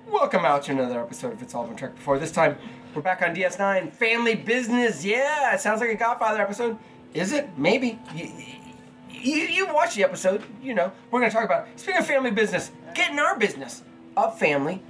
Welcome out to another episode of It's All Been Trek Before. This time, we're back on DS9, Family Business. Yeah, it sounds like a Godfather episode. Is it? Maybe. You watched the episode, you know. We're going to talk about, speaking of family business, getting our business of family.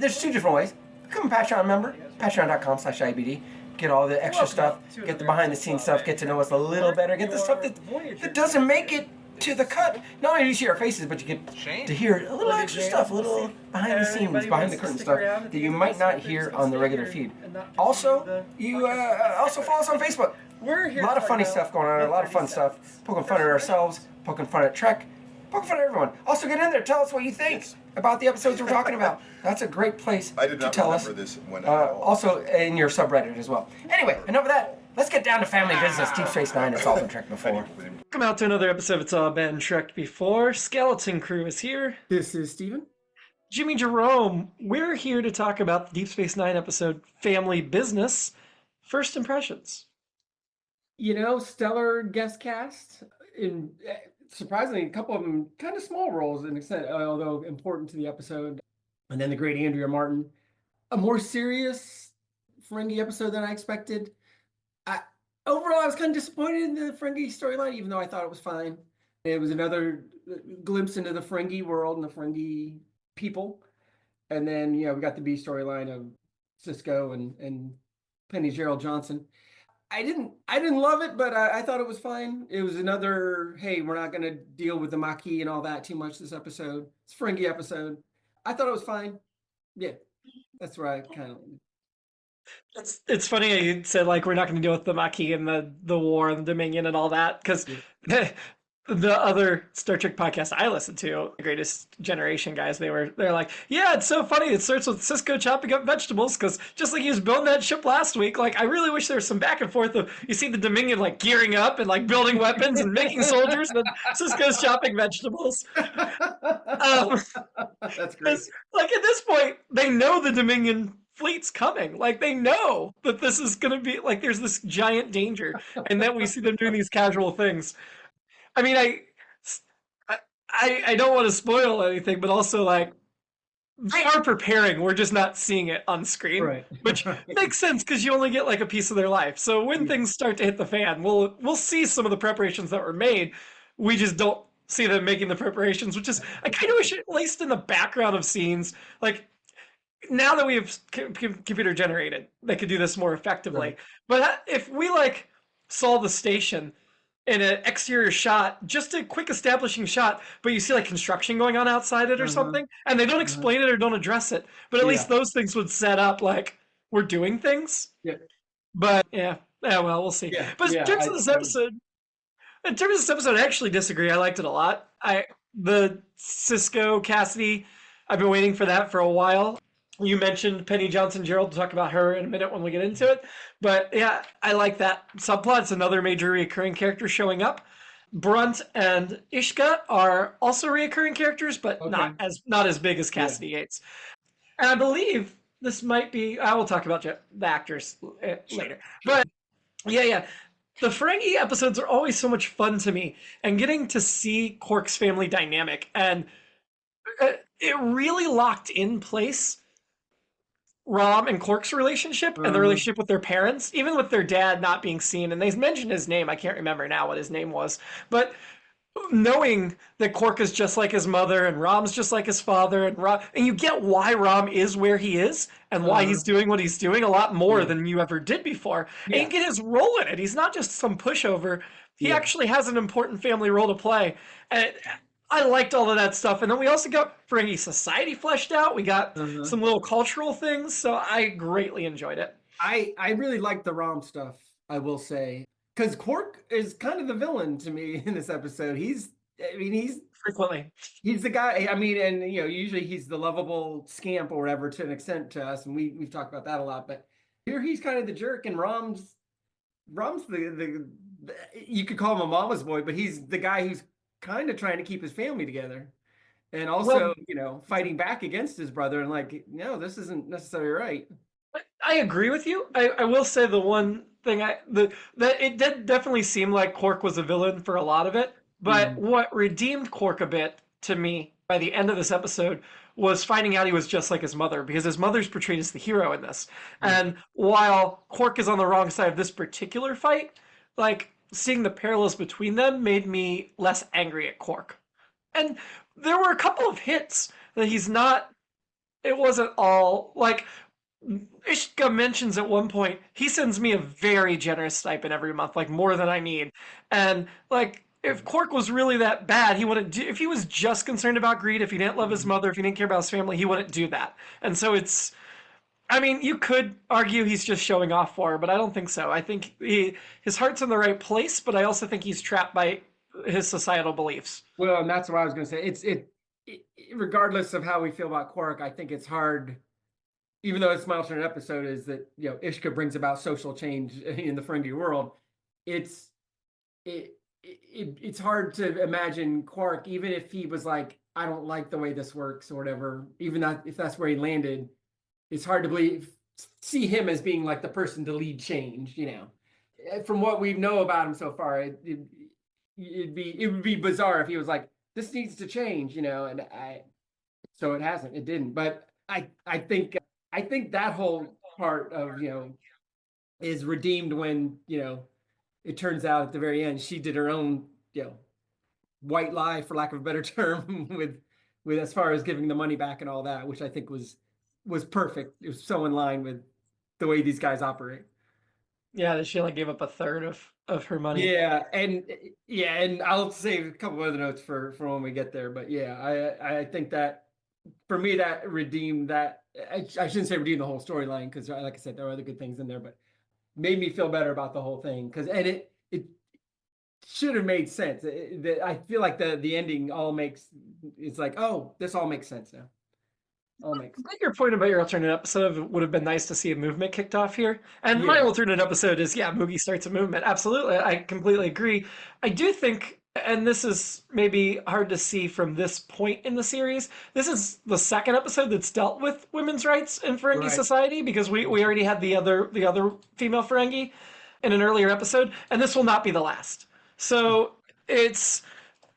There's two different ways. Become a Patreon member, patreon.com/IBD. Get all the extra stuff, get the behind-the-scenes stuff, get to know us a little better, get the stuff that doesn't make it to the cut. Not only do you see our faces, but you get to hear a little extra stuff, a little behind the scenes, behind the curtain stuff that you might not hear on the regular feed. Also, you also follow us on Facebook. A lot of funny stuff going on, a lot of fun stuff. Poking fun at ourselves, poking fun at Trek, poking fun at everyone. Also, get in there, tell us what you think about the episodes we're talking about. That's a great place to tell us. This when also in your subreddit as well. Anyway, enough of that. Let's get down to family business. Deep Space Nine, It's All Been Trek Before. Welcome out to another episode of It's All Been Trek Before. Skeleton Crew is here. This is Steven. Jimmy-Jerome. We're here to talk about the Deep Space Nine episode, Family Business. First impressions. You know, stellar guest cast. Surprisingly, a couple of them kind of small roles in extent, although important to the episode. And then the great Andrea Martin. A more serious Ferengi episode than I expected. Overall, I was kind of disappointed in the Ferengi storyline, even though I thought it was fine. It was another glimpse into the Ferengi world and the Ferengi people. And then, we got the B storyline of Sisko and Penny Gerald Johnson. I didn't love it, but I thought it was fine. It was another, hey, we're not going to deal with the Maquis and all that too much this episode. It's a Ferengi episode. I thought it was fine. Yeah, that's where I kind of... It's funny how you said, like, we're not going to deal with the Maquis and the war and the Dominion and all that, because the other Star Trek podcast I listened to, The Greatest Generation guys, they're like, yeah, it's so funny. It starts with Sisko chopping up vegetables, because just like he was building that ship last week, like, I really wish there was some back and forth of, you see the Dominion, like, gearing up and, like, building weapons and making soldiers, and then Sisko's chopping vegetables. That's great. Like, at this point, they know the Dominion fleet's coming. Like, they know that this is going to be, like, there's this giant danger, and then we see them doing these casual things. I mean, I don't want to spoil anything, but also, like, they are preparing. We're just not seeing it on screen, Right. Which makes sense because you only get, like, a piece of their life. So when things start to hit the fan, we'll see some of the preparations that were made. We just don't see them making the preparations, which is, I kind of wish, at least in the background of scenes, like, now that we have computer generated, they could do this more effectively. Right. But if we, like, saw the station in an exterior shot, just a quick establishing shot, but you see, like, construction going on outside it or something, and they don't explain it or don't address it, but at least those things would set up, like, we're doing things. Yeah. But yeah, well, we'll see. Yeah. But in terms of this episode, I actually disagree. I liked it a lot. The Sisko Cassidy, I've been waiting for that for a while. You mentioned Penny Johnson Gerald. We'll talk about her in a minute when we get into it. But yeah, I like that subplot. It's another major recurring character showing up. Brunt and Ishka are also recurring characters, but not as big as Cassidy Yates. And I believe this might be, I will talk about the actors later. But yeah. The Ferengi episodes are always so much fun to me. And getting to see Quark's family dynamic. And it really locked in place Rom and Quark's relationship and the relationship with their parents, even with their dad not being seen. And they mentioned his name. I can't remember now what his name was. But knowing that Quark is just like his mother and Rom's just like his father, and you get why Rom is where he is and why he's doing what he's doing a lot more than you ever did before. And you get his role in it. He's not just some pushover. He actually has an important family role to play. And I liked all of that stuff. And then we also got Ferengi society fleshed out. We got some little cultural things. So I greatly enjoyed it. I really liked the Rom stuff, I will say. Because Quark is kind of the villain to me in this episode. He's Frequently. He's the guy, and usually he's the lovable scamp or whatever to an extent to us. And we've talked about that a lot. But here he's kind of the jerk, and Rom's the you could call him a mama's boy, but he's the guy who's kind of trying to keep his family together, and also fighting back against his brother, and like, no, this isn't necessarily right. I agree with you. I will say the one thing that it did definitely seem like Quark was a villain for a lot of it, but what redeemed Quark a bit to me by the end of this episode was finding out he was just like his mother, because his mother's portrayed as the hero in this. And while Quark is on the wrong side of this particular fight, like seeing the parallels between them made me less angry at Quark. And there were a couple of hints that he's not, it wasn't all like Ishka mentions at one point, he sends me a very generous stipend every month, like more than I need. And like, if Quark was really that bad, he wouldn't do, if he was just concerned about greed, if he didn't love his mother, if he didn't care about his family, he wouldn't do that. And so it's, I mean, you could argue he's just showing off for her, but I don't think so. I think his heart's in the right place, but I also think he's trapped by his societal beliefs. Well, and that's what I was going to say. Regardless of how we feel about Quark, I think it's hard, even though it's milestone episode is that, you know, Ishka brings about social change in the Ferengi world. It's hard to imagine Quark, even if he was like, I don't like the way this works or whatever, even that if that's where he landed, it's hard to see him as being like the person to lead change, you know. From what we know about him so far, it would be bizarre if he was like, this needs to change, you know, so it hasn't, it didn't. But I think that whole part of, you know, is redeemed when, you know, it turns out at the very end she did her own, you know, white lie, for lack of a better term, with as far as giving the money back and all that, which I think was perfect. It was so in line with the way these guys operate. Yeah, that she only gave up a third of her money. Yeah, and I'll save a couple other notes for when we get there. But yeah, I think that for me that redeemed that. I shouldn't say redeemed the whole storyline, because like I said, there are other good things in there, but made me feel better about the whole thing, because it should have made sense. I feel like the ending all makes, it's like, oh, this all makes sense now. All makes sense. I think your point about your alternate episode would have been nice to see a movement kicked off here. And Yeah. my alternate episode is, yeah, Moogie starts a movement. Absolutely. I completely agree. I do think, and this is maybe hard to see from this point in the series, this is the second episode that's dealt with women's rights in Ferengi Right. society, because we already had the other female Ferengi in an earlier episode, and this will not be the last. So it's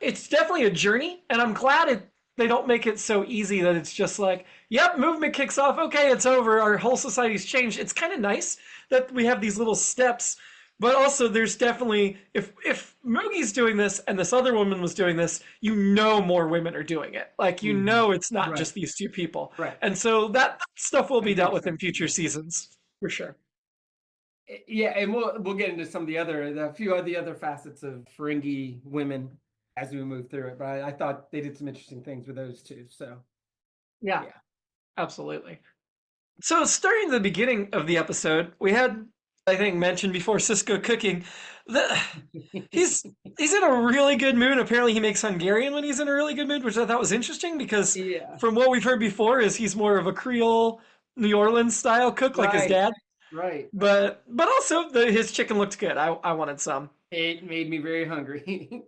definitely a journey, and I'm glad they don't make it so easy that it's just like, yep, movement kicks off, okay, it's over, our whole society's changed. It's kind of nice that we have these little steps, but also there's definitely, if Moogie's doing this and this other woman was doing this, you know more women are doing it. Like, you know it's not Right. just these two people. Right. And so that stuff will be dealt with in future seasons, for sure. Yeah, and we'll get into some of a few of the other facets of Ferengi women as we move through it. But I thought they did some interesting things with those two. So Yeah, Yeah. absolutely. So starting at the beginning of the episode, we had, I think, mentioned before Cisco cooking. He's in a really good mood. Apparently, he makes Hungarian when he's in a really good mood, which I thought was interesting, because Yeah. from what we've heard before, is he's more of a Creole, New Orleans style cook, like his Right. dad. Right. But also his chicken looked good. I wanted some. It made me very hungry.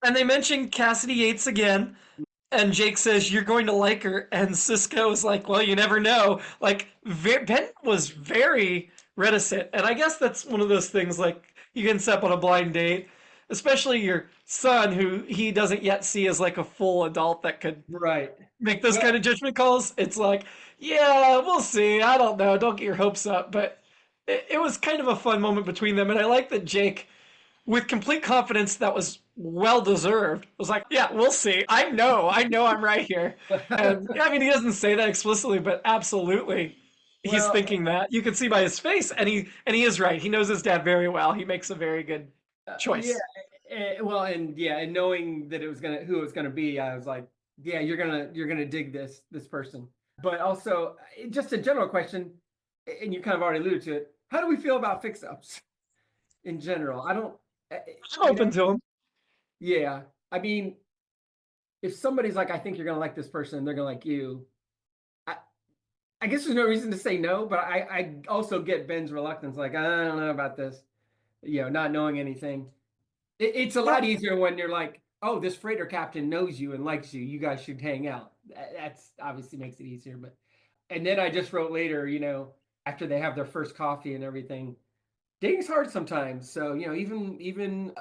And they mentioned Cassidy Yates again. And Jake says, you're going to like her. And Cisco is like, well, you never know. Like, Ben was very reticent. And I guess that's one of those things, like, you can step on a blind date, especially your son, who he doesn't yet see as like a full adult that could Right. make those kind of judgment calls. It's like, yeah, we'll see. I don't know. Don't get your hopes up. But it was kind of a fun moment between them. And I like that Jake, with complete confidence that was well deserved, was like, yeah, we'll see. I know I'm right here. And I mean, he doesn't say that explicitly, but absolutely he's thinking that. You can see by his face, and he is right. He knows his dad very well. He makes a very good choice. Yeah, and knowing that who it was gonna be, I was like, yeah, you're gonna dig this person. But also, just a general question, and you kind of already alluded to it. How do we feel about fix-ups in general? I'm open to him. Yeah, I mean, if somebody's like, I think you're gonna like this person, they're gonna like you. I guess there's no reason to say no, but I also get Ben's reluctance. Like, I don't know about this, you know, not knowing anything. It's a lot easier when you're like, oh, this freighter captain knows you and likes you. You guys should hang out. That's obviously makes it easier. But, and then I just wrote later, you know, after they have their first coffee and everything, dating's hard sometimes. So, you know, even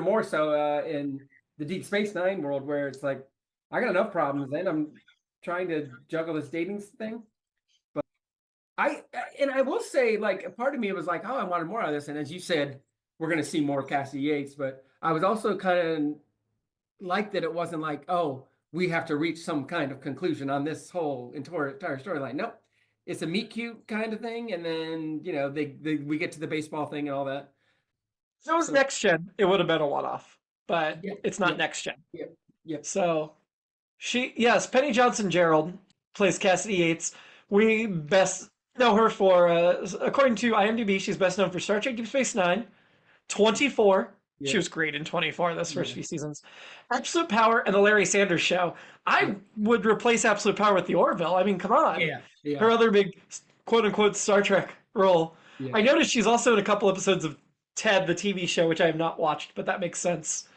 more so in the Deep Space Nine world, where it's like I got enough problems, and I'm trying to juggle this dating thing. But I will say, like, a part of me was like, oh, I wanted more of this. And as you said, we're going to see more Cassie Yates. But I was also kind of like that it wasn't like, oh, we have to reach some kind of conclusion on this whole entire storyline. Nope, it's a meet cute kind of thing, and then we get to the baseball thing and all that. If it was So, next gen, it would have been a one-off, but yep, it's not yep, next gen. yep, yep. So yes, Penny Johnson Gerald plays Cassidy Yates. We best know her for, according to IMDb, she's best known for Star Trek Deep Space Nine, 24. She Yep. was great in 24, those first Yeah. few seasons. Absolute Power and The Larry Sanders Show. I would replace Absolute Power with The Orville. I mean, come on. Yeah. Yeah. Her other big quote-unquote Star Trek role. Yeah. I noticed she's also in a couple episodes of Ted, the TV show, which I have not watched, but that makes sense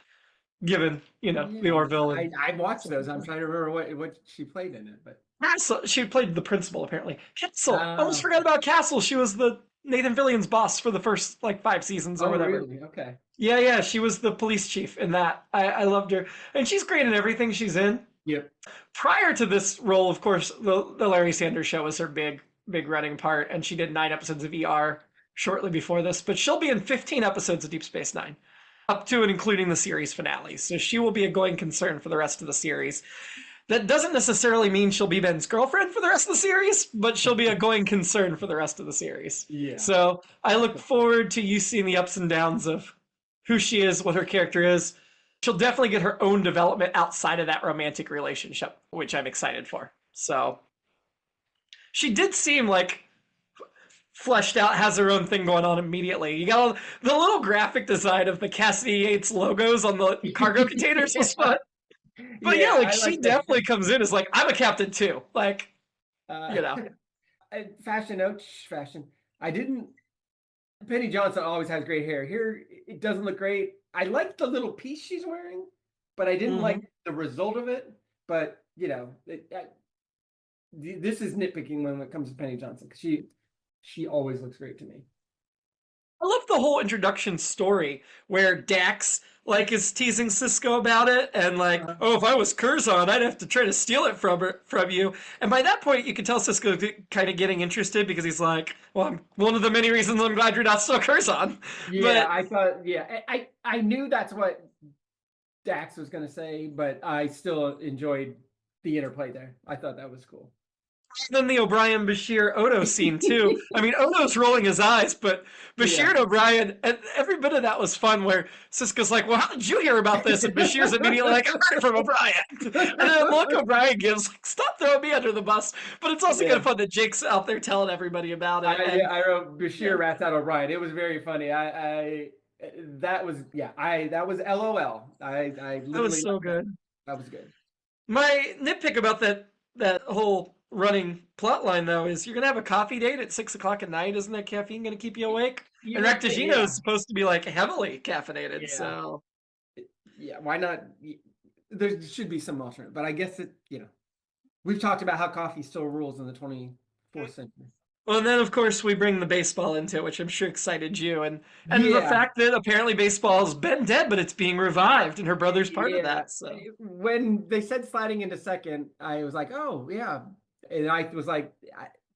given, The Orville. I watched those. I'm trying to remember what she played in it, but Castle, she played the principal, apparently. Castle. I almost Oh. forgot about Castle. She was the Nathan Fillion's boss for the first, 5 seasons or whatever. Really? Okay. Yeah, she was the police chief in that. I loved her. And she's great in everything she's in. Yep. Prior to this role, of course, the Larry Sanders Show was her big running part, and she did 9 episodes of ER shortly before this. But she'll be in 15 episodes of Deep Space Nine, up to and including the series finale. So she will be a going concern for the rest of the series. That doesn't necessarily mean she'll be Ben's girlfriend for the rest of the series, but she'll be a going concern for the rest of the series. Yeah. So I look forward to you seeing the ups and downs of who she is, what her character is. She'll definitely get her own development outside of that romantic relationship, which I'm excited for. So she did seem like fleshed out, has her own thing going on immediately. You got all the little graphic design of the Cassidy Yates logos on the cargo containers was fun. But she definitely comes in as like, I'm a captain too. Fashion. I didn't. Penny Johnson always has great hair. Here, it doesn't look great. I like the little piece she's wearing, but I didn't like the result of it. But this is nitpicking when it comes to Penny Johnson because she always looks great to me. I love the whole introduction story where Dax is teasing Cisco about it and if I was Curzon, I'd have to try to steal it from you. And by that point, you can tell Cisco kind of getting interested because he's like, well, I'm one of the many reasons I'm glad you're not still Curzon. Yeah, I thought, I knew that's what Dax was going to say, but I still enjoyed the interplay there. I thought that was cool. Then the O'Brien Bashir Odo scene too. I mean, Odo's rolling his eyes, but Bashir and O'Brien, and every bit of that was fun. Where Sisko's like, "Well, how did you hear about this?" And Bashir's immediately like, "I heard it from O'Brien." And then the look O'Brien gives, like, "Stop throwing me under the bus." But it's also kind of fun that Jake's out there telling everybody about it. I wrote Bashir rats out O'Brien. It was very funny. That was LOL. That was so good. That was good. My nitpick about that whole running plot line though is you're gonna have a coffee date at 6 o'clock at night. Isn't that caffeine gonna keep you awake? And Rectigino is supposed to be heavily caffeinated. So why not? There should be some alternate, but I guess we've talked about how coffee still rules in the 24th century. Well, and then of course we bring the baseball into it, which I'm sure excited you, and the fact that apparently baseball's been dead, but it's being revived, and her brother's part of that. So when they said sliding into second, I was like, oh yeah. And I was like,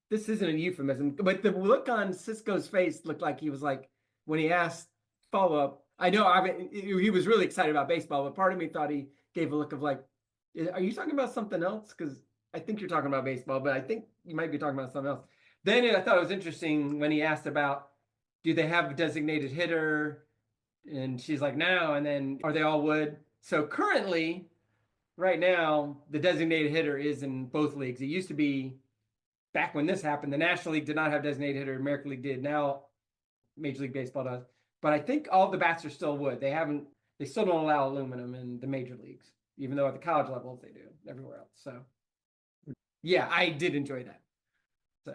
this isn't a euphemism. But the look on Cisco's face looked like he was like, when he asked follow-up, he was really excited about baseball, but part of me thought he gave a look of like, are you talking about something else? Because I think you're talking about baseball, but I think you might be talking about something else. Then I thought it was interesting when he asked about, do they have a designated hitter? And she's like, no. And then, are they all wood? So currently, right now, the designated hitter is in both leagues. It used to be, back when this happened, the National League did not have designated hitter. American League did. Now, Major League Baseball does. But I think all the bats are still wood. They still don't allow aluminum in the major leagues, even though at the college levels they do everywhere else. So, yeah, I did enjoy that. So.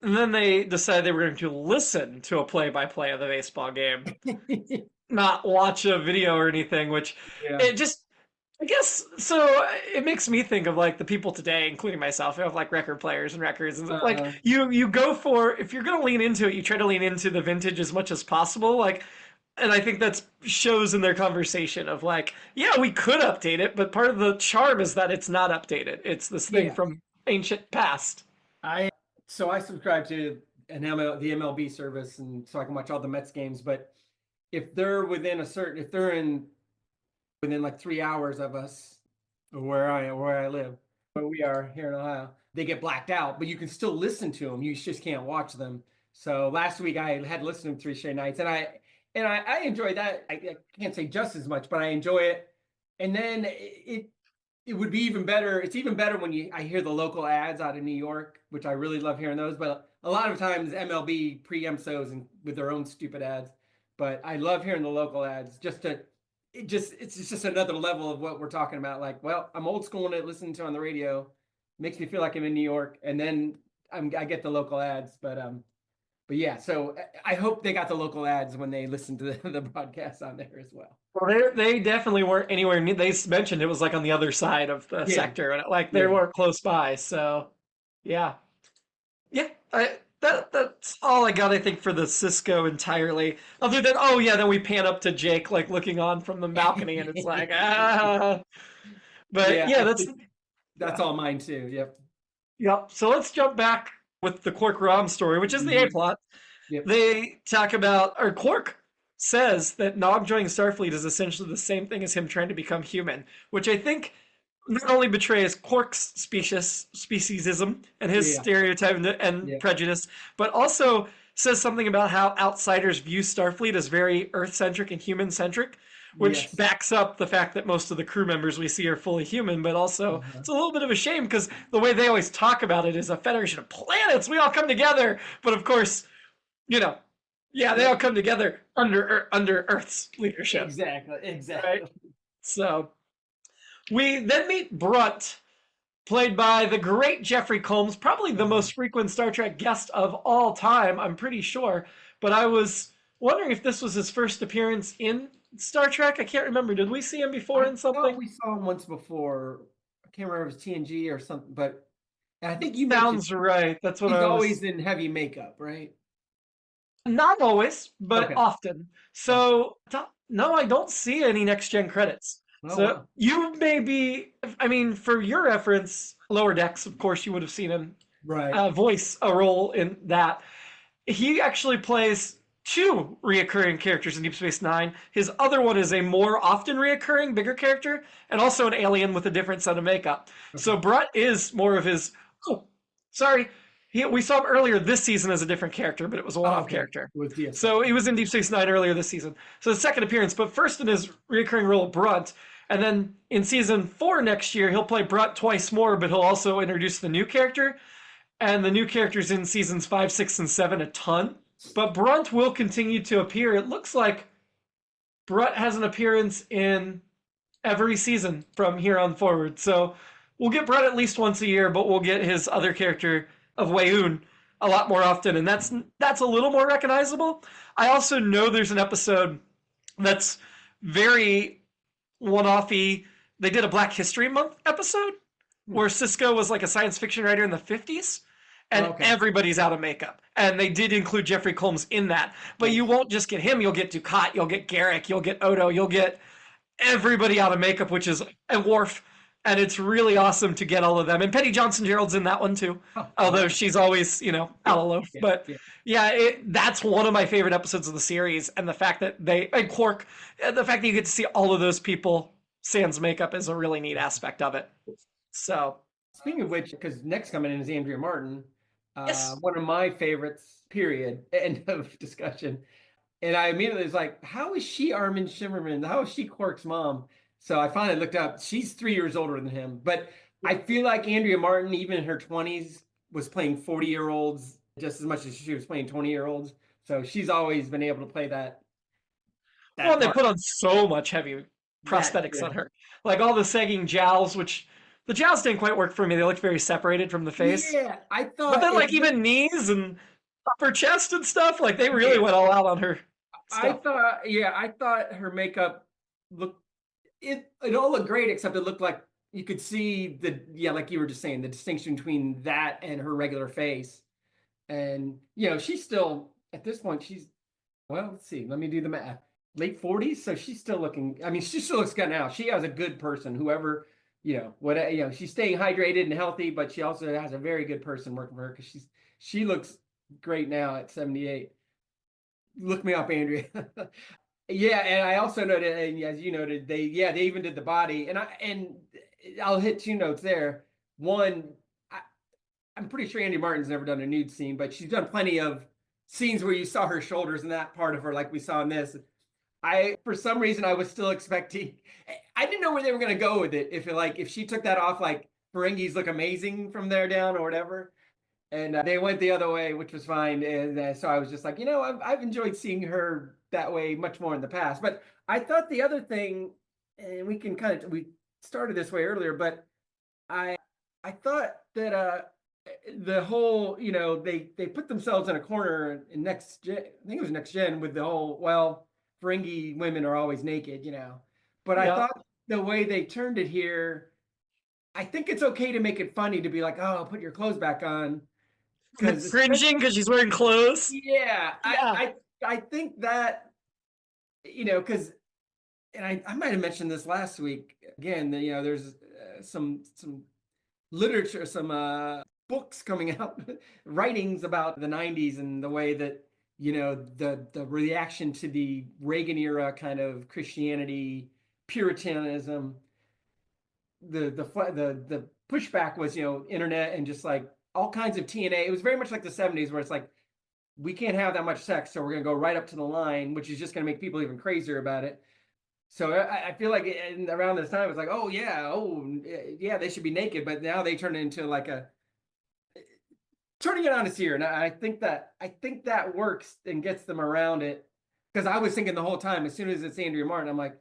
And then they decided they were going to listen to a play-by-play of the baseball game, not watch a video or anything, which it just, I guess, so it makes me think of the people today, including myself, of record players and records. And you go for, if you're going to lean into it, you try to lean into the vintage as much as possible. And I think that shows in their conversation of like, yeah, we could update it, but part of the charm is that it's not updated. It's this thing Yeah. from ancient past. I subscribe to the MLB service, and so I can watch all the Mets games. But if they're if they're within like 3 hours of us, where I live, where we are here in Ohio, they get blacked out. But you can still listen to them. You just can't watch them. So last week I had listened to them 3 straight nights, and I enjoy that. I can't say just as much, but I enjoy it. And then it would be even better. It's even better when I hear the local ads out of New York, which I really love hearing those. But a lot of times MLB preempts those and with their own stupid ads. But I love hearing the local ads. It's just another level of what we're talking about. Like, well, I'm old school and listening to on the radio, makes me feel like I'm in New York, and then I get the local ads. But yeah, so I hope they got the local ads when they listen to the broadcast on there as well. Well, they definitely weren't anywhere near. They mentioned it was like on the other side of the sector, and like they weren't close by. So, yeah, that's all I got. I think for the Cisco entirely. Other than then we pan up to Jake like looking on from the balcony, and it's like But yeah, that's all mine too. Yep. Yep. So let's jump back with the Quark Rom story, which is the A plot. Yep. They talk about, or Quark says that Nog joining Starfleet is essentially the same thing as him trying to become human, which I think not only betrays Quark's speciesism and his stereotype and prejudice, but also says something about how outsiders view Starfleet as very Earth-centric and human-centric, which backs up the fact that most of the crew members we see are fully human, but also it's a little bit of a shame because the way they always talk about it is a federation of planets. We all come together. But of course, they all come together under Earth's leadership. Exactly. Right? So we then meet Brunt, played by the great Jeffrey Combs, probably the most frequent Star Trek guest of all time, I'm pretty sure. But I was wondering if this was his first appearance in Star Trek. I can't remember. Did we see him before in something? I thought we saw him once before. I can't remember if it was TNG or something, but I think you sounds right. That's what he's always in heavy makeup, right? Not always, but often. So no, I don't see any next gen credits. So you may be, I mean, for your reference, Lower Decks, of course, you would have seen him voice a role in that. He actually plays 2 reoccurring characters in Deep Space Nine. His other one is a more often reoccurring, bigger character, and also an alien with a different set of makeup. So Brunt is more of his. We saw him earlier this season as a different character, but it was a one-off character. So he was in Deep Space Nine earlier this season. So his second appearance, but first in his reoccurring role, Brunt. And then in season 4 next year, he'll play Brunt twice more, but he'll also introduce the new character. And the new character's in seasons 5, 6, and 7 a ton. But Brunt will continue to appear. It looks like Brunt has an appearance in every season from here on forward. So we'll get Brunt at least once a year, but we'll get his other character of Weyoun a lot more often. And that's a little more recognizable. I also know there's an episode that's very one-offy. They did a Black History Month episode where Cisco was like a science fiction writer in the 50s. And everybody's out of makeup. And they did include Jeffrey Combs in that. But you won't just get him. You'll get Dukat, you'll get Garrick, you'll get Odo, you'll get everybody out of makeup, which is a Worf. And it's really awesome to get all of them. And Penny Johnson-Gerald's in that one too. Although she's always, out of loaf. But that's one of my favorite episodes of the series. And the fact that and Quark, the fact that you get to see all of those people sans makeup is a really neat aspect of it. So. Speaking of which, because next coming in is Andrea Martin. One of my favorites, period, end of discussion. And I immediately was like, how is she Armin Shimmerman? How is she Quark's mom? So I finally looked up. She's 3 years older than him. But I feel like Andrea Martin, even in her 20s, was playing 40-year-olds just as much as she was playing 20-year-olds. So she's always been able to play that well, they put on so much heavy prosthetics on her. Like all the sagging jowls, which... The jowls didn't quite work for me. They looked very separated from the face. Yeah, I thought... But then, like, even knees and upper chest and stuff, like, they really went all out on her stuff. I thought her makeup looked... It all looked great, except it looked like you could see like you were just saying, the distinction between that and her regular face. And, she's still, at this point, let's see, let me do the math. late 40s, so she's still looking. I mean, she still looks good now. She has a good person, whoever, she's staying hydrated and healthy, but she also has a very good person working for her because she looks great now at 78. Look me up, Andrea. Yeah, and I also noted, and as you noted, they even did the body, and I'll hit two notes there. One, I'm pretty sure Andy Martin's never done a nude scene, but she's done plenty of scenes where you saw her shoulders and that part of her, like we saw in this. For some reason, I was still expecting. I didn't know where they were going to go with it. If she took that off, like Ferengis look amazing from there down or whatever, and they went the other way, which was fine. And so I was just like, I've enjoyed seeing her that way much more in the past. But I thought the other thing, and we started this way earlier, but I thought that the whole, they put themselves in a corner in next gen. I think it was next gen with the whole, well, Ferengi women are always naked, But I thought the way they turned it here, I think it's okay to make it funny to be like, oh, put your clothes back on. Cringing because she's wearing clothes. Yeah, I think that, because, and I might have mentioned this last week again, that, there's some literature, some books coming out, writings about the 90s and the way that, the reaction to the Reagan era kind of Christianity, Puritanism, the pushback was, internet and just like all kinds of TNA. It was very much like the 70s where it's like, we can't have that much sex, so we're going to go right up to the line, which is just going to make people even crazier about it. So I feel like around this time, it's like, oh yeah, they should be naked. But now they turn it into like turning it on its ear. And I think that works and gets them around it. Because I was thinking the whole time, as soon as it's Andrea Martin, I'm like,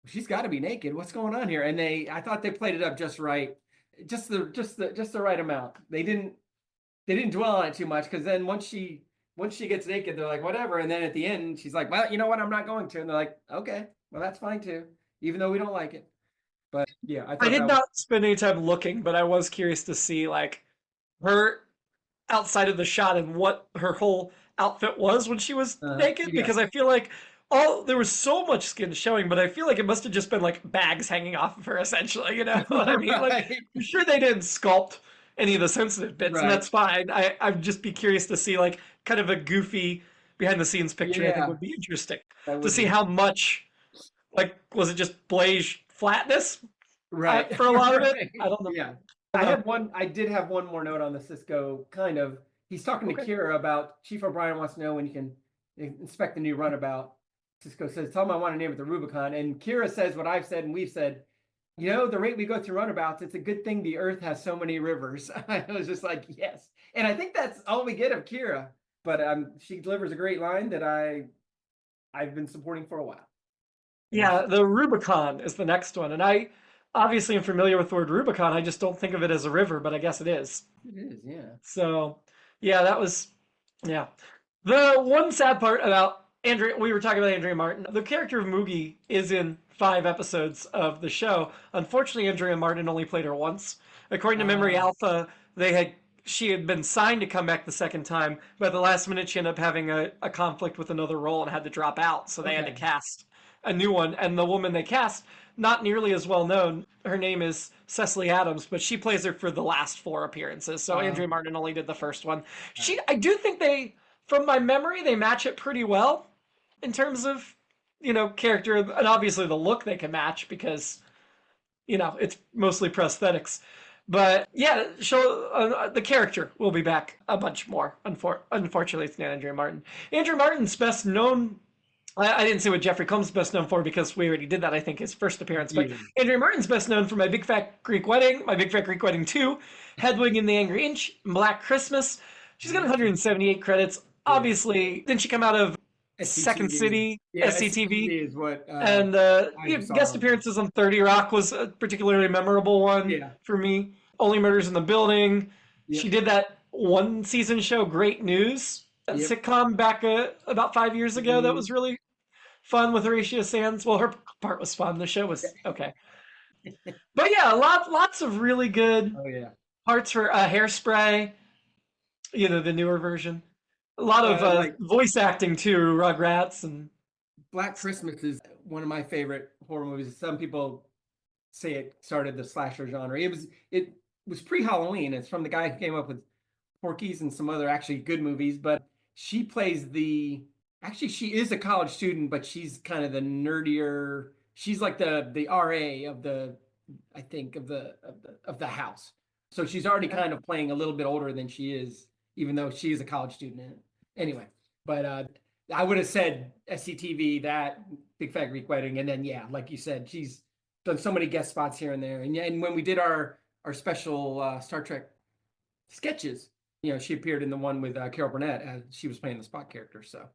she's got to be naked. What's going on here? And I thought they played it up just right, just the right amount. They didn't dwell on it too much, because then once she gets naked, they're like, whatever. And then at the end, she's like, well, you know what? I'm not going to. And they're like, okay, well, that's fine too, even though we don't like it. But yeah, I did not spend any time looking, but I was curious to see like her outside of the shot and what her whole outfit was when she was naked, because I feel like there was so much skin showing, but I feel like it must have just been like bags hanging off of her, essentially. You know what I mean? Like, I'm sure they didn't sculpt any of the sensitive bits, and that's fine. I'd just be curious to see like kind of a goofy behind the scenes picture. I think would be interesting to see how much, like, was it just beige flatness for a lot of it? I don't know. Yeah. I did have one more note on the Cisco kind of. He's talking to Kira about Chief O'Brien wants to know when you can inspect the new runabout. Cisco says, tell him I want to name it the Rubicon. And Kira says what I've said and we've said, the rate we go through runabouts, it's a good thing the Earth has so many rivers. I was just like, yes. And I think that's all we get of Kira. But she delivers a great line that I've been supporting for a while. Yeah, the Rubicon is the next one. And I obviously am familiar with the word Rubicon. I just don't think of it as a river, but I guess it is. It is, yeah. So, yeah, that was, yeah. The one sad part about we were talking about Andrea Martin. The character of Moogie is in 5 episodes of the show. Unfortunately, Andrea Martin only played her once. According to Memory Alpha, she had been signed to come back the second time, but at the last minute she ended up having a conflict with another role and had to drop out, so they had to cast a new one. And the woman they cast, not nearly as well known, her name is Cecily Adams, but she plays her for the last 4 appearances, so Andrea Martin only did the first one. I do think from my memory, they match it pretty well in terms of, character, and obviously the look they can match because, it's mostly prosthetics. But yeah, the character will be back a bunch more. Unfortunately, it's not Andrea Martin. Andrea Martin's best known. I didn't say what Jeffrey Combs is best known for because we already did that, I think, his first appearance. But Andrea Martin's best known for My Big Fat Greek Wedding, My Big Fat Greek Wedding 2, Hedwig and the Angry Inch, Black Christmas. She's got 178 credits. Obviously, didn't she come out of Second City, SCTV? Is what, and guest appearances on 30 Rock was a particularly memorable one for me. Only Murders in the Building. She did that one season show, Great News, that sitcom back about 5 years ago. That was really fun with Horatio Sands. Well, her part was fun. The show was okay. But yeah, lots of really good parts for Hairspray, the newer version. A lot of voice acting too, Rugrats and Black Christmas is one of my favorite horror movies. Some people say it started the slasher genre. It was pre-Halloween. It's from the guy who came up with Porky's and some other actually good movies, but she plays the actually she is a college student, but she's kind of the nerdier. She's like the RA of the I think of the house. So she's already kind of playing a little bit older than she is, even though she is a college student in it. Anyway, but I would have said SCTV, that Big Fat Greek Wedding, and then yeah, like you said, she's done so many guest spots here and there. And when we did our special Star Trek sketches, she appeared in the one with Carol Burnett as she was playing the Spock character. So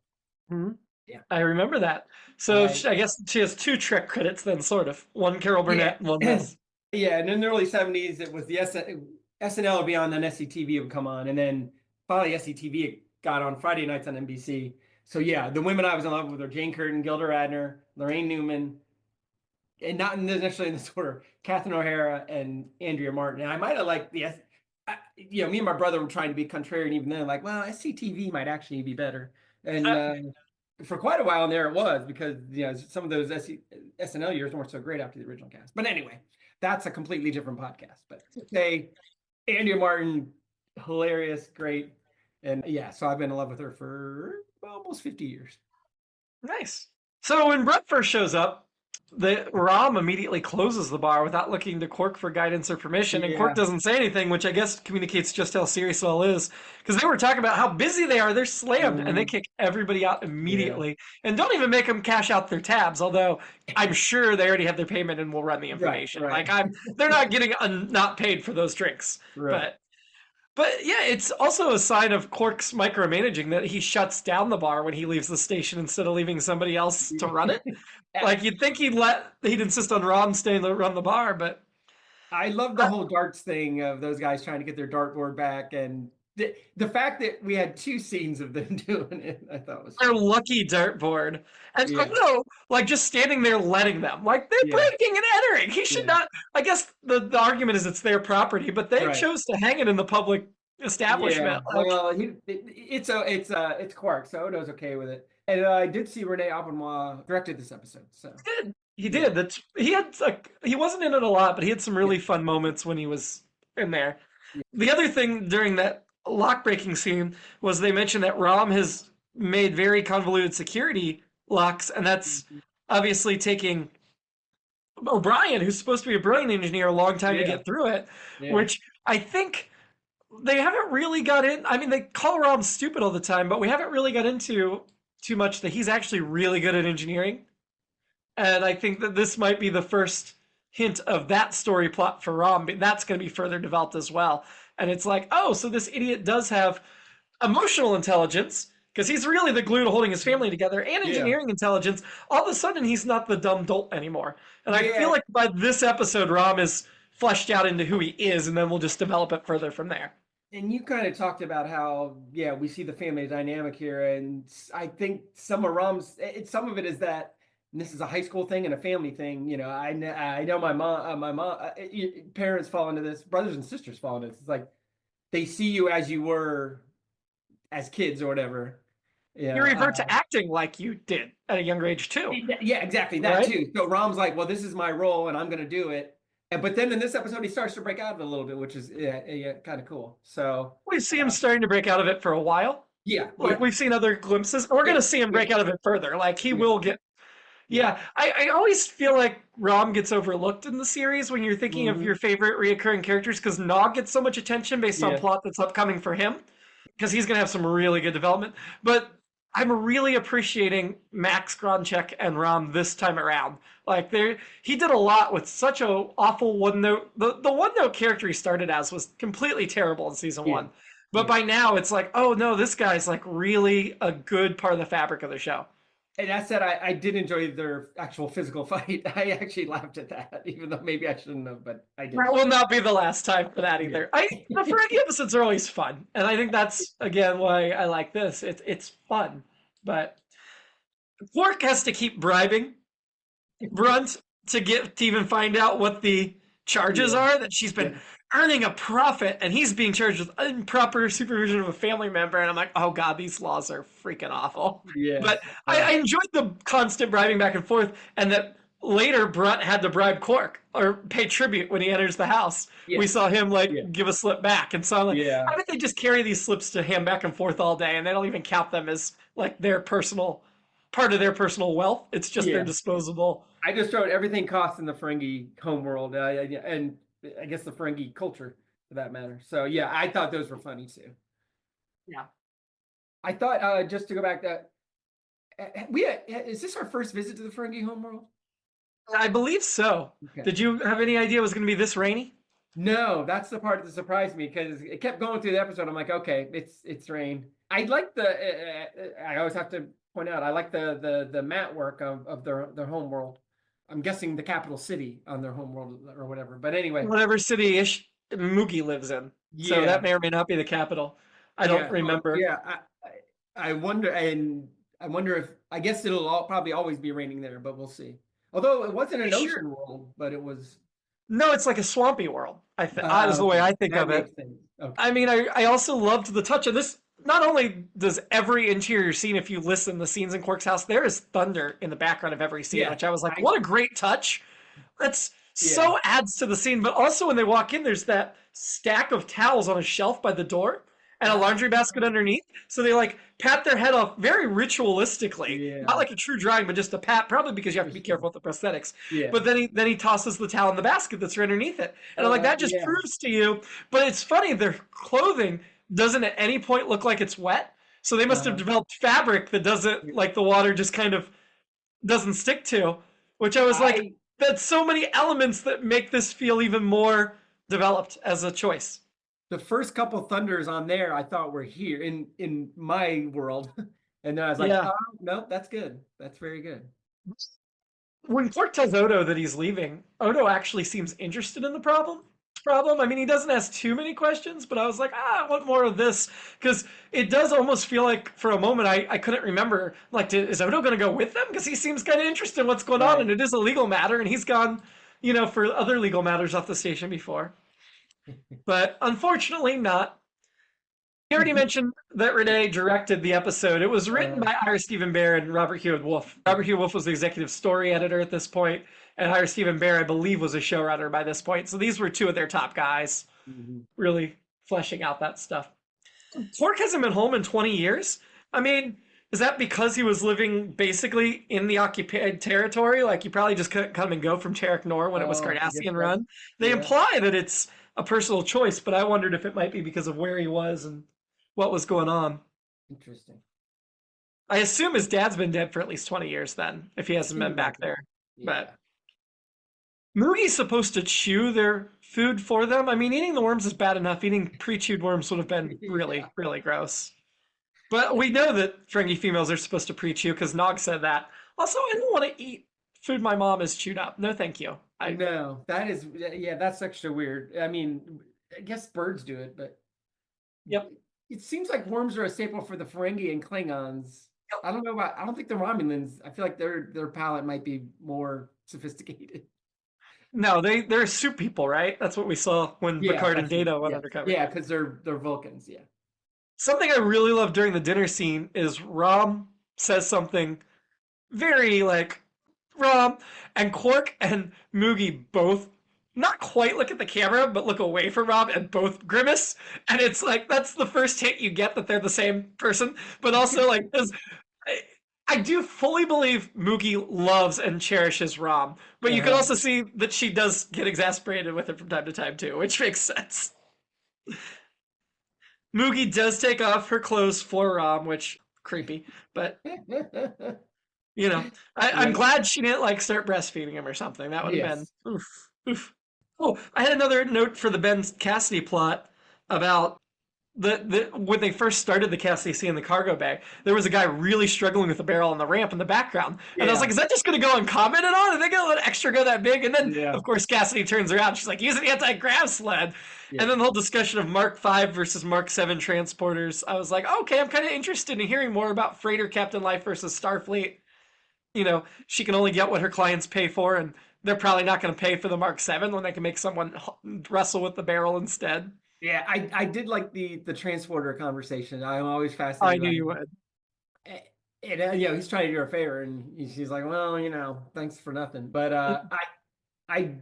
Mhm. yeah, I remember that. So I, I guess she has two Trek credits then, sort of. One Carol yeah, Burnett and one this. yeah. And in the early '70s, it was the SNL would be on, then SCTV would come on, and then finally SCTV got on Friday nights on NBC. So yeah, the women I was in love with were Jane Curtin, Gilda Radner, Lorraine Newman, and not necessarily in this order, Catherine O'Hara and Andrea Martin. And I might have liked me and my brother were trying to be contrarian even then, like, well, SCTV might actually be better. And for quite a while in there it was, because some of those SNL years weren't so great after the original cast. But anyway, that's a completely different podcast. But say Andrea Martin, hilarious, great. And yeah, so I've been in love with her for almost 50 years. Nice. So when Brett first shows up, the Rom immediately closes the bar without looking to Quark for guidance or permission, and Quark Yeah. doesn't say anything, which I guess communicates just how serious it all is. Because they were talking about how busy they are, they're slammed, and they kick everybody out immediately, and don't even make them cash out their tabs. Although I'm sure they already have their payment and will run the information. Right. They're not getting not paid for those drinks. Right. But yeah, it's also a sign of Quark's micromanaging that he shuts down the bar when he leaves the station instead of leaving somebody else to run it. Like you'd think he'd insist on Rom staying to run the bar, but I love the whole darts thing of those guys trying to get their dartboard back, and the fact that we had two scenes of them doing it, I thought was their lucky dartboard. And Yeah. no, like just standing there letting them. Like they're Yeah. breaking and entering. He should Yeah. not. I guess the argument is it's their property, but they Right. chose to hang it in the public establishment. Yeah. Well, it's Quark, so Odo's okay with it. And I did see Renee Oppenbaugh directed this episode, so He did. He wasn't in it a lot, but he had some really fun moments when he was in there. Yeah. The other thing during that lock breaking scene was they mentioned that Rom has made very convoluted security locks, and that's obviously taking O'Brien, who's supposed to be a brilliant engineer, a long time to get through it, Yeah. which I think they haven't really got in. I mean, they call Rom stupid all the time, but we haven't really got into too much that he's actually really good at engineering. And I think that this might be the first hint of that story plot for Rom, but that's going to be further developed as well. And it's like, oh, so this idiot does have emotional intelligence, because he's really the glue to holding his family together, and engineering intelligence. All of a sudden, he's not the dumb dolt anymore. And I feel like by this episode, Rom is fleshed out into who he is, and then we'll just develop it further from there. And you kind of talked about how, we see the family dynamic here, and I think some of it is that this is a high school thing and a family thing. I know my parents fall into this, brothers and sisters fall into this. It's like they see you as you were as kids or whatever. You revert to acting like you did at a younger age too. Yeah, exactly, that too. So Rom's like, well, this is my role, and I'm going to do it. But then in this episode, he starts to break out of it a little bit, which is kind of cool. So we see him starting to break out of it for a while. We've seen other glimpses. We're going to see him break out of it further. Like he will get. I always feel like Rom gets overlooked in the series when you're thinking of your favorite reoccurring characters, because Nog gets so much attention based on plot that's upcoming for him, because he's going to have some really good development. But I'm really appreciating Max Gronchek and Rom this time around. Like he did a lot with such a awful one note. The one note character he started as was completely terrible in season one. But by now it's like, oh no, this guy's like really a good part of the fabric of the show. And that said, I did enjoy their actual physical fight. I actually laughed at that, even though maybe I shouldn't have, but I did. That will not be the last time for that either. The Ferengi episodes are always fun, and I think that's again why I like this. It's fun, but Quark has to keep bribing Brunt to even find out what the charges Yeah. are, that she's been earning a profit and he's being charged with improper supervision of a family member. And I'm like, oh God, these laws are freaking awful. Yes. But I enjoyed the constant bribing back and forth, and that later Brunt had to bribe Quark or pay tribute when he enters the house. We Yes. saw him like Yeah. give a slip back. And so I'm like, Yeah. how did they just carry these slips to him back and forth all day and they don't even count them as like their personal part of their personal wealth? It's just their Yeah. disposable. I just wrote everything costs in the Ferengi homeworld, and I guess the Ferengi culture for that matter. So yeah, I thought those were funny too. Yeah. I thought just to go back that is this our first visit to the Ferengi homeworld? I believe so. Okay. Did you have any idea it was going to be this rainy? No, that's the part that surprised me because it kept going through the episode. I'm like, okay, it's rain. I like I always have to point out I like the mat work of their homeworld. I'm guessing the capital city on their homeworld or whatever. But anyway, Whatever city Moogie lives in. So that may or may not be the capital. I don't remember. Yeah, I wonder, and I wonder if I guess it'll probably always be raining there, but we'll see. Although it wasn't an ocean world, but it was. No, it's like a swampy world. That is the way I think of it. Okay. I mean, I also loved the touch of this. Not only does every interior scene, if you listen, the scenes in Quark's house, there is thunder in the background of every scene, which I was like, what a great touch. That's so adds to the scene. But also when they walk in, there's that stack of towels on a shelf by the door and a laundry basket underneath. So they like pat their head off very ritualistically. Not like a true drying, but just a pat, probably because you have to be careful with the prosthetics. But then he tosses the towel in the basket that's right underneath it. And I'm like, that just proves to you. But it's funny, their clothing doesn't at any point look like it's wet. So they must have developed fabric that doesn't, like the water just kind of doesn't stick to, which I was like, that's so many elements that make this feel even more developed as a choice. The first couple thunders on there I thought were here in my world. And then I was like, oh, no, that's good. That's very good. When Quark tells Odo that he's leaving, Odo actually seems interested in the problem. I mean, he doesn't ask too many questions, but I was like, I want more of this. Because it does almost feel like, for a moment, I couldn't remember, like, is Odo going to go with them? Because he seems kind of interested in what's going on, and it is a legal matter, and he's gone, for other legal matters off the station before. But unfortunately not. You already mentioned that Renee directed the episode. It was written by Ira Stephen Bear and Robert Hewitt Wolfe. Robert Hewitt Wolfe was the executive story editor at this point, and Ira Stephen Bear, I believe, was a showrunner by this point. So these were two of their top guys, really fleshing out that stuff. Quark hasn't been home in 20 years. I mean, is that because he was living basically in the occupied territory? Like, you probably just couldn't come and go from Terek Nor when it was Cardassian run. They imply that it's a personal choice, but I wondered if it might be because of where he was and what was going on. Interesting. I assume his dad's been dead for at least 20 years then, if he hasn't been back there. But Moogie's supposed to chew their food for them. I mean, eating the worms is bad enough. Eating pre-chewed worms would have been really, really gross. But we know that Ferengi females are supposed to pre-chew because Nog said that. Also, I don't want to eat food my mom has chewed up. No, thank you. No, that is, that's extra weird. I mean, I guess birds do it, but it seems like worms are a staple for the Ferengi and Klingons. I don't think the Romulans, I feel like their palate might be more sophisticated. No, they're soup people, right? That's what we saw when Picard and Data went undercover. Yeah, because they're Vulcans, Something I really love during the dinner scene is Rom says something very like Rom, and Quark and Moogie both not quite look at the camera, but look away from Rom and both grimace. And it's like, that's the first hint you get that they're the same person. But also, like, I do fully believe Moogie loves and cherishes Rom. But you can also see that she does get exasperated with it from time to time, too, which makes sense. Moogie does take off her clothes for Rom, which, creepy. But, I'm glad she didn't, like, start breastfeeding him or something. That would have been, oof. Oh, I had another note for the Ben Cassidy plot about when they first started the Cassidy scene in the cargo bay. There was a guy really struggling with a barrel on the ramp in the background. And I was like, is that just going to go uncommented on? Are they going to let extra go that big? And then, of course, Cassidy turns around. She's like, use an anti-grav sled. And then the whole discussion of Mark V versus Mark VII transporters. I was like, okay, I'm kind of interested in hearing more about freighter captain life versus Starfleet. She can only get what her clients pay for, and they're probably not going to pay for the Mark 7 when they can make someone wrestle with the barrel instead. Yeah, I did like the transporter conversation. I'm always I fascinated knew by you it. would. And he's trying to do her a favor, and she's like, "Well, thanks for nothing." But I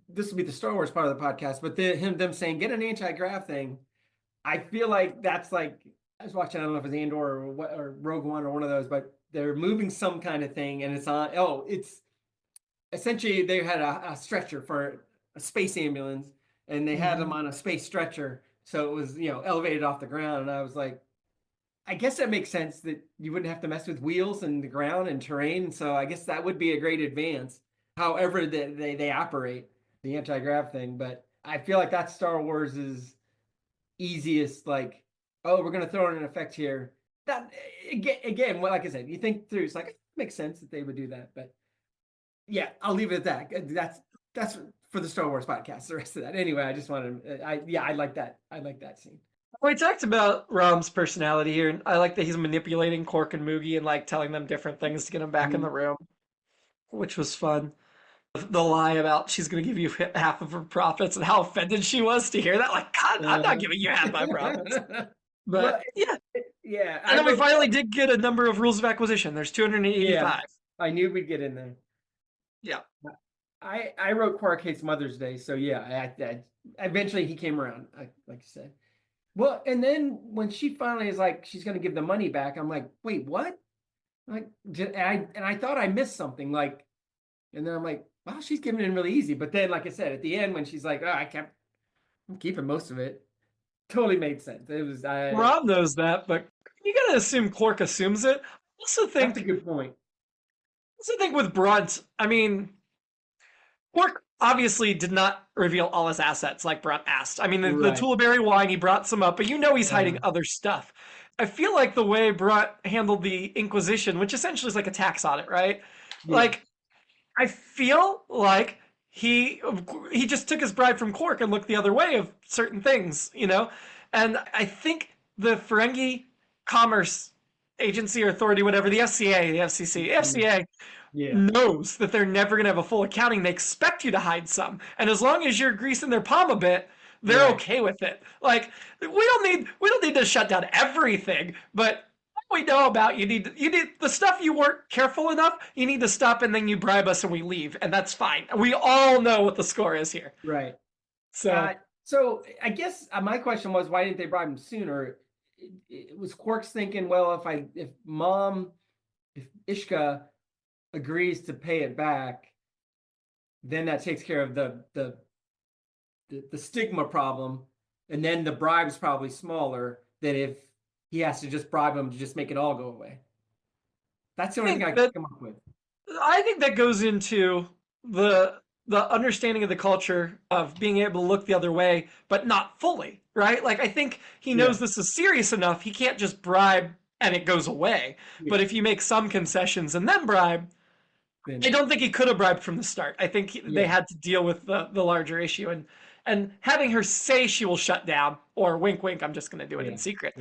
this will be the Star Wars part of the podcast. But them saying get an anti-grav thing, I feel like that's like I was watching. I don't know if it's Andor or Rogue One or one of those, but they're moving some kind of thing, and it's on. Oh, it's essentially they had a stretcher for a space ambulance, and they had them on a space stretcher, so it was elevated off the ground. And I was like, I guess that makes sense that you wouldn't have to mess with wheels and the ground and terrain. So I guess that would be a great advance. However, they operate the anti-grav thing, but I feel like that's Star Wars's easiest. Like, oh, we're gonna throw in an effect here. That again, well, like I said, you think through. It's like it makes sense that they would do that, but yeah, I'll leave it at that. That's for the Star Wars podcast. The rest of that, anyway. I just wanted. I like that. I like that scene. We talked about Rom's personality here, and I like that he's manipulating Quark and Moogie and like telling them different things to get them back in the room, which was fun. The lie about she's going to give you half of her profits and how offended she was to hear that. Like, God, I'm not giving you half my profits. But yeah. Yeah. And then we finally did get a number of rules of acquisition. There's 285. Yeah, I knew we'd get in there. Yeah. I wrote Quark Hates Mother's Day, so yeah, I eventually he came around, like you said. Well, and then when she finally is like, she's going to give the money back, I'm like, wait, what? Like, I thought I missed something, like, and then I'm like, wow, she's giving in really easy. But then, like I said, at the end when she's like, oh, I'm keeping most of it, totally made sense. It was Rob knows that, but you got to assume Quark assumes it. That's a good point. Also think with Brunt, I mean, Quark obviously did not reveal all his assets like Brunt asked. I mean, the Toolberry wine, he brought some up, but he's hiding other stuff. I feel like the way Brunt handled the Inquisition, which essentially is like a tax audit, right? Yeah. Like, I feel like he just took his bribe from Quark and looked the other way of certain things, And I think the Ferengi Commerce Agency or Authority, whatever, the FCA, the FCC, FCA knows that they're never going to have a full accounting. They expect you to hide some. And as long as you're greasing their palm a bit, they're okay with it. Like, we don't need to shut down everything, but we know about you need the stuff you weren't careful enough, you need to stop, and then you bribe us and we leave, and that's fine. We all know what the score is here. Right. So I guess my question was, why didn't they bribe him sooner? It was Quark's thinking, well, if Ishka agrees to pay it back, then that takes care of the stigma problem, and then the bribe's probably smaller than if he has to just bribe him to just make it all go away. That's the only thing I can come up with. I think that goes into the understanding of the culture of being able to look the other way, but not fully, right? Like, I think he knows this is serious enough. He can't just bribe and it goes away. Yeah. But if you make some concessions and then bribe, I don't think he could have bribed from the start. I think they had to deal with the larger issue. And having her say she will shut down, or wink, wink, I'm just going to do it in secret,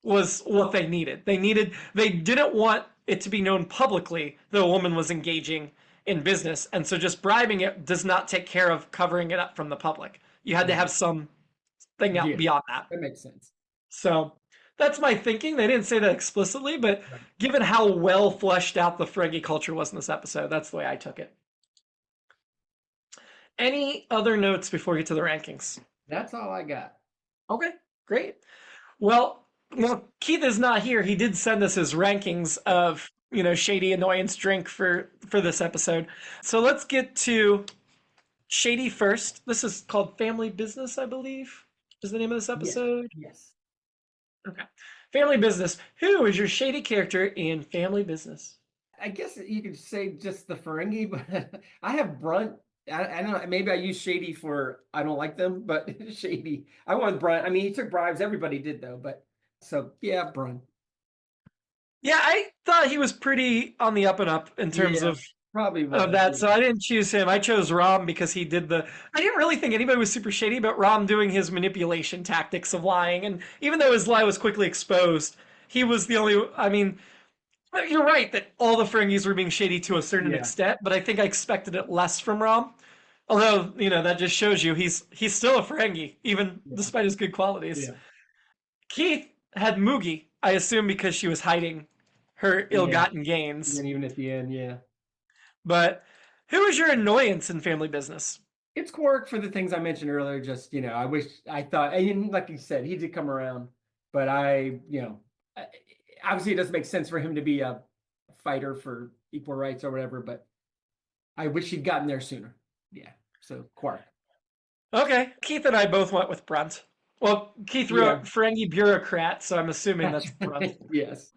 was what they needed. They didn't want it to be known publicly that a woman was engaging in business. And so just bribing it does not take care of covering it up from the public. You had to have something out beyond that. That makes sense. So that's my thinking. They didn't say that explicitly, but given how well fleshed out the Ferengi culture was in this episode, that's the way I took it. Any other notes before we get to the rankings? That's all I got. Okay, great. Well, Keith is not here. He did send us his rankings of, Shady Annoyance Drink for this episode. So let's get to Shady first. This is called Family Business, I believe, is the name of this episode. Yes. Okay. Family Business. Who is your shady character in Family Business? I guess you could say just the Ferengi, but I have Brunt. I don't know. Maybe I use shady for I don't like them, but shady. I want Brunt. I mean, he took bribes. Everybody did, though. But so, yeah, Brunt. Yeah, I thought he was pretty on the up and up in terms of that. So I didn't choose him. I chose Rom because he did I didn't really think anybody was super shady, but Rom doing his manipulation tactics of lying. And even though his lie was quickly exposed, he was the only, You're right that all the Ferengis were being shady to a certain Yeah. extent, but I think I expected it less from Rom. Although, that just shows you he's still a Ferengi, even Yeah. despite his good qualities. Yeah. Keith had Moogie, I assume because she was hiding her Yeah. ill-gotten gains. And even at the end, yeah. But who was your annoyance in Family Business? It's Quark for the things I mentioned earlier. Just, I thought, and like you said, he did come around, but obviously it doesn't make sense for him to be a fighter for equal rights or whatever, but I wish he'd gotten there sooner. Yeah. So Quark. Okay, Keith and I both went with Brunt. Well, Keith wrote Ferengi bureaucrat, so I'm assuming that's Brunt. Yes.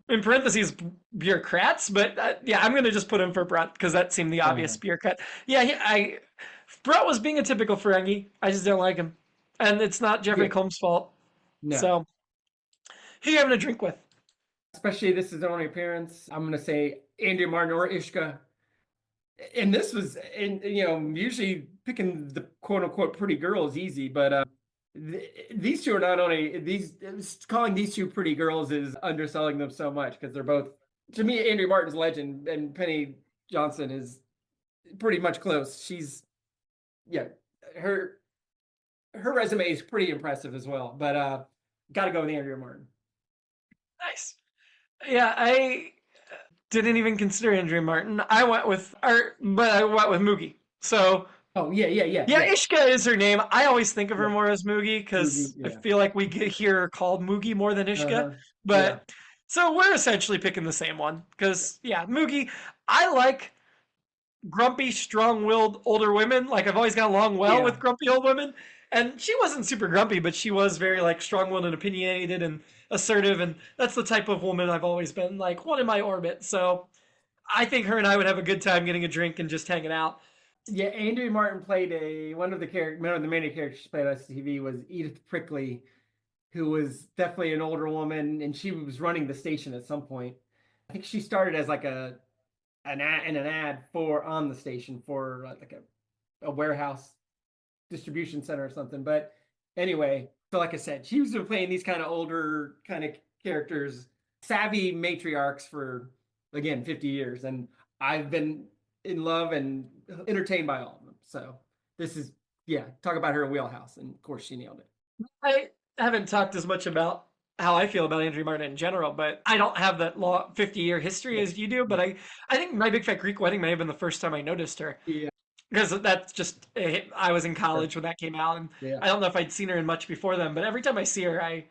In parentheses, bureaucrats, but yeah, I'm going to just put him for Brunt because that seemed the obvious bureaucrat. Yeah, Brunt was being a typical Ferengi. I just don't like him. And it's not Jeffrey Combs' fault. No. So, who are you having a drink with? Especially this is their only appearance. I'm going to say Andrea Martin or Ishka. And this was, usually picking the quote unquote pretty girl is easy, but these two are not only calling these two pretty girls is underselling them so much because they're both, to me, Andrea Martin's legend and Penny Johnson is pretty much close. She's, her resume is pretty impressive as well, but got to go with Andrea Martin. Nice. Yeah, I didn't even consider Andrea Martin. I went with Moogie. So. Oh yeah. Yeah, Ishka is her name. I always think of her more as Moogie because I feel like we hear her called Moogie more than Ishka. So we're essentially picking the same one because Moogie. I like grumpy, strong-willed older women. Like I've always got along well with grumpy old women, and she wasn't super grumpy, but she was very like strong-willed and opinionated and assertive, and that's the type of woman I've always been like one in my orbit. So I think her and I would have a good time getting a drink and just hanging out. Yeah, Andrea Martin played one of the many characters she played on TV was Edith Prickley, who was definitely an older woman, and she was running the station at some point. I think she started as like an ad for on the station for like a warehouse distribution center or something. But anyway, so like I said, she was playing these kind of older kind of characters, savvy matriarchs for again 50 years, and I've been in love and entertained by all of them. So this is, talk about her wheelhouse. And of course she nailed it. I haven't talked as much about how I feel about Andrea Martin in general, but I don't have that long 50-year history as you do. But I think My Big Fat Greek Wedding may have been the first time I noticed her. Yeah. Because that's just, I was in college when that came out. And I don't know if I'd seen her in much before then, but every time I see her, I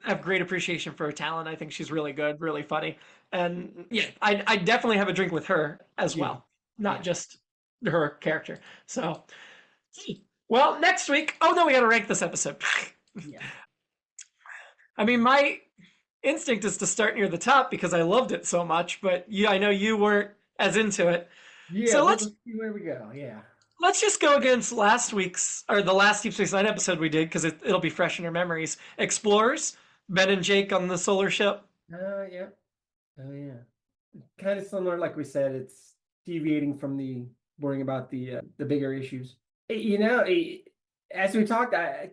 have great appreciation for her talent. I think she's really good, really funny. And I definitely have a drink with her as well, not just her character. So, well, next week. Oh no, we got to rank this episode. I mean, my instinct is to start near the top because I loved it so much, but I know you weren't as into it. Yeah. So let's see where we go. Yeah. Let's just go against the last Deep Space Nine episode we did because it'll be fresh in our memories. Explorers, Ben and Jake on the solar ship. Yeah. Oh yeah. Kind of similar, like we said. It's deviating from worrying about the bigger issues. As we talked, I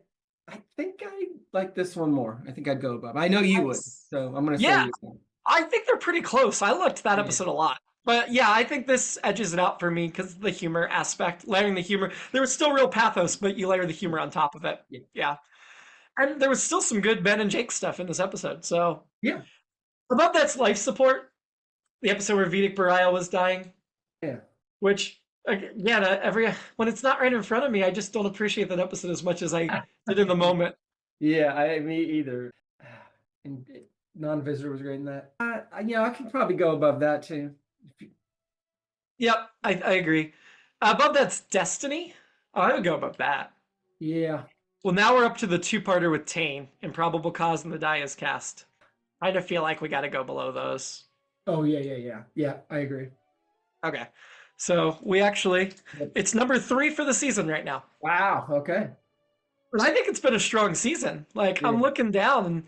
think I like this one more. I think I'd go above. I know you would, so I'm gonna say you. I think they're pretty close. I liked that episode a lot. But I think this edges it out for me because the humor aspect, layering the humor. There was still real pathos, but you layer the humor on top of it. Yeah. And there was still some good Ben and Jake stuff in this episode. So above that's life support. The episode where Vidic Bareil was dying. Yeah. Which, when it's not right in front of me, I just don't appreciate that episode as much as I did in the moment. Yeah, me either. And Non-Visitor was great in that. I could probably go above that too. Yep, I agree. Above that's Destiny. Oh, I would go above that. Yeah. Well, now we're up to the two-parter with Tane, Improbable Cause, and the Diaz cast. I kind of feel like we got to go below those. Oh, yeah. Yeah, I agree. Okay. So it's number 3 for the season right now. Wow, okay. And I think it's been a strong season. Like, I'm looking down, and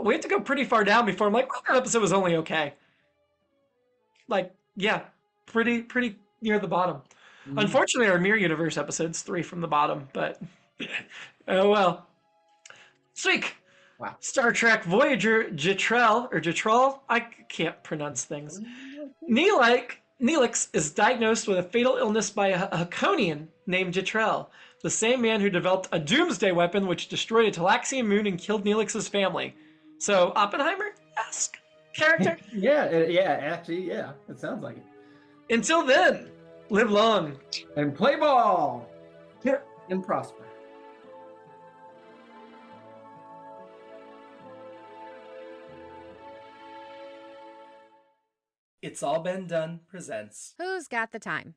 we have to go pretty far down before I'm like, well, that episode was only okay. Like, pretty near the bottom. Mm-hmm. Unfortunately, our Mirror Universe episode's 3 from the bottom, but oh well. Sweet. Wow. Star Trek Voyager Jetrel, I can't pronounce things. Neelix is diagnosed with a fatal illness by a Hakonian named Jetrel, the same man who developed a doomsday weapon which destroyed a Talaxian moon and killed Neelix's family. So, Oppenheimer-esque character? Actually, it sounds like it. Until then, live long. And play ball! And prosper. It's All Been Done presents Who's got the time?